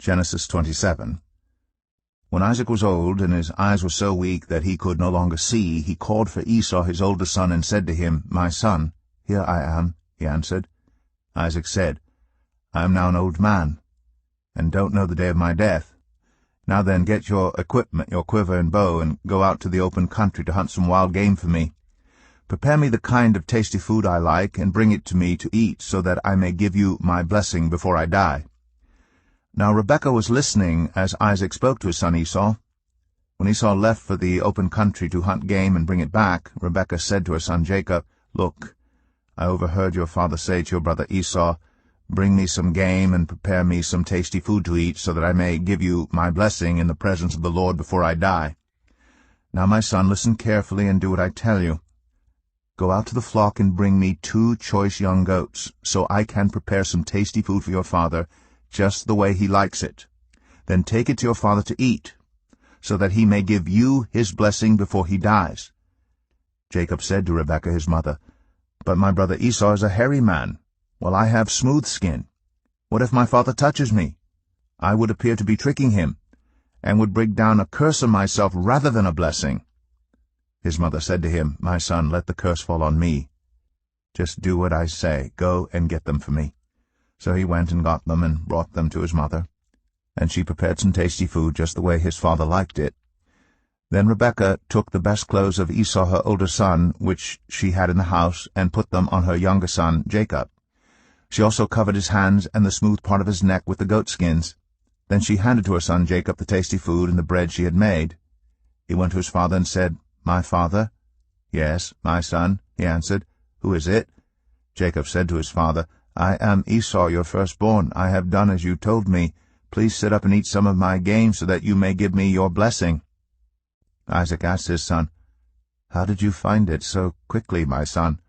Genesis 27. When Isaac was old, and his eyes were so weak that he could no longer see, he called for Esau his older son, and said to him, "My son." "Here I am," he answered. Isaac said, "I am now an old man, and don't know the day of my death. Now then, get your equipment, your quiver and bow, and go out to the open country to hunt some wild game for me. Prepare me the kind of tasty food I like, and bring it to me to eat, so that I may give you my blessing before I die." Now Rebekah was listening as Isaac spoke to his son Esau. When Esau left for the open country to hunt game and bring it back, Rebekah said to her son Jacob, "Look, I overheard your father say to your brother Esau, 'Bring me some game and prepare me some tasty food to eat, so that I may give you my blessing in the presence of the Lord before I die.' Now, my son, listen carefully and do what I tell you. Go out to the flock and bring me 2 choice young goats, so I can prepare some tasty food for your father, just the way he likes it. Then take it to your father to eat, so that he may give you his blessing before he dies." Jacob said to Rebekah his mother, "But my brother Esau is a hairy man, while I have smooth skin. What if my father touches me? I would appear to be tricking him, and would bring down a curse on myself rather than a blessing." His mother said to him, "My son, let the curse fall on me. Just do what I say. Go and get them for me." So he went and got them and brought them to his mother, and she prepared some tasty food just the way his father liked it. Then Rebekah took the best clothes of Esau her older son, which she had in the house, and put them on her younger son Jacob. She also covered his hands and the smooth part of his neck with the goatskins. Then she handed to her son Jacob the tasty food and the bread she had made. He went to his father and said, "My father?" "Yes, my son," he answered. "Who is it?" Jacob said to his father, "I am Esau, your firstborn. I have done as you told me. Please sit up and eat some of my game, so that you may give me your blessing." Isaac asked his son, "How did you find it so quickly, my son?"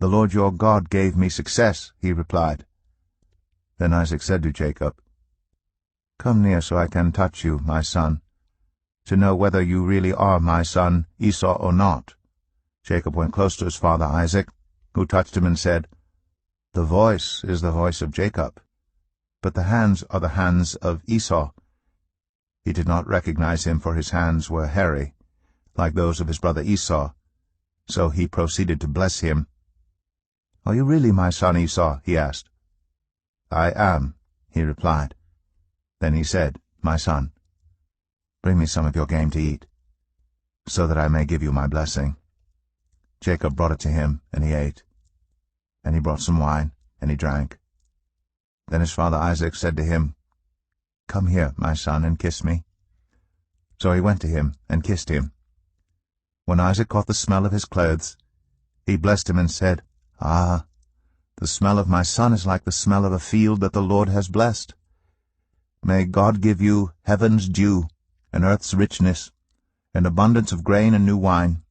"The Lord your God gave me success," he replied. Then Isaac said to Jacob, "Come near so I can touch you, my son, to know whether you really are my son Esau or not." Jacob went close to his father Isaac, who touched him and said, "The voice is the voice of Jacob, but the hands are the hands of Esau." He did not recognize him, for his hands were hairy, like those of his brother Esau. So he proceeded to bless him. "Are you really my son Esau?" he asked. "I am," he replied. Then he said, "My son, bring me some of your game to eat, so that I may give you my blessing." Jacob brought it to him, and he ate. And he brought some wine, and he drank. Then his father Isaac said to him, "Come here, my son, and kiss me." So he went to him and kissed him. When Isaac caught the smell of his clothes, he blessed him and said, "Ah, the smell of my son is like the smell of a field that the Lord has blessed. May God give you heaven's dew, and earth's richness, and abundance of grain and new wine.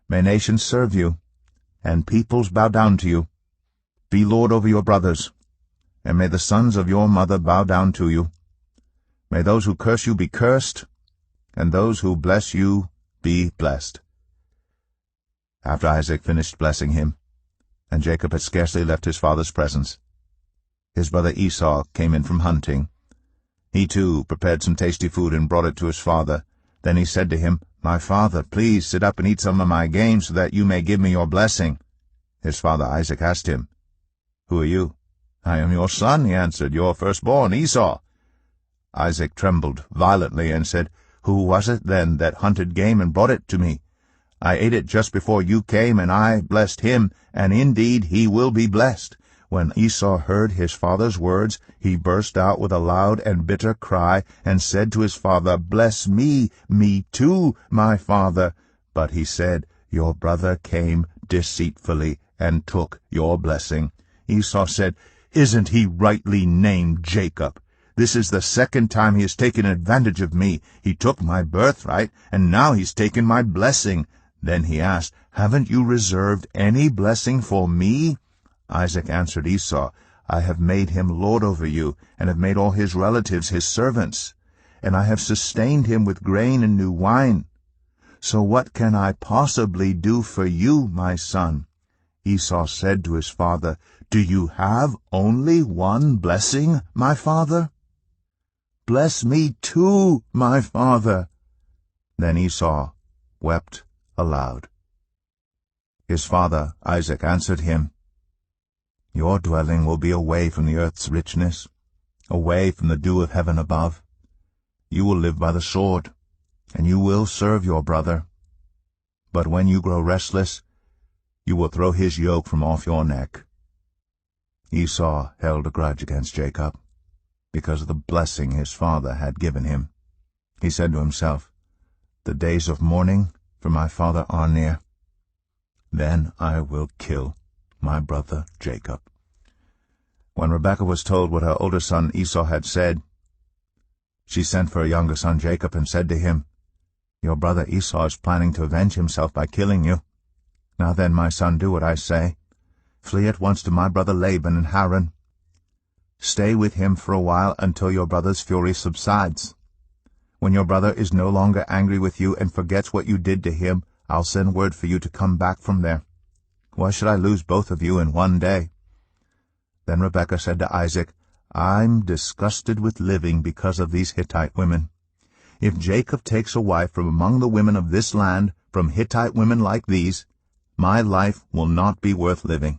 May nations serve you, and peoples bow down to you. Be Lord over your brothers, and may the sons of your mother bow down to you. May those who curse you be cursed, and those who bless you be blessed." After Isaac finished blessing him, and Jacob had scarcely left his father's presence, his brother Esau came in from hunting. He too prepared some tasty food and brought it to his father. Then he said to him, "My father, please sit up and eat some of my game, so that you may give me your blessing." His father Isaac asked him, "Who are you?" "I am your son," he answered, "your firstborn, Esau." Isaac trembled violently and said, "Who was it, then, that hunted game and brought it to me? I ate it just before you came, and I blessed him, and indeed he will be blessed." When Esau heard his father's words, he burst out with a loud and bitter cry, and said to his father, "Bless me, me too, my father." But he said, "Your brother came deceitfully and took your blessing." Esau said, "Isn't he rightly named Jacob? This is the second time he has taken advantage of me. He took my birthright, and now he's taken my blessing." Then he asked, "Haven't you reserved any blessing for me?" Isaac answered Esau, "I have made him lord over you, and have made all his relatives his servants, and I have sustained him with grain and new wine. So what can I possibly do for you, my son?" Esau said to his father, "Do you have only one blessing, my father?" bless me too, my father." Then Esau wept aloud. His father Isaac answered him, "Your dwelling will be away from the earth's richness, away from the dew of heaven above. You will live by the sword, and you will serve your brother. But when you grow restless, you will throw his yoke from off your neck." Esau held a grudge against Jacob, because of the blessing his father had given him. He said to himself, "The days of mourning for my father are near. Then I will kill my brother Jacob." When Rebekah was told what her older son Esau had said, she sent for her younger son Jacob and said to him, "Your brother Esau is planning to avenge himself by killing you. Now then, my son, do what I say. Flee at once to my brother Laban in Haran. Stay with him for a while until your brother's fury subsides. When your brother is no longer angry with you and forgets what you did to him, I'll send word for you to come back from there. Why should I lose both of you in one day?" Then Rebekah said to Isaac, "I'm disgusted with living because of these Hittite women. If Jacob takes a wife from among the women of this land, from Hittite women like these, my life will not be worth living."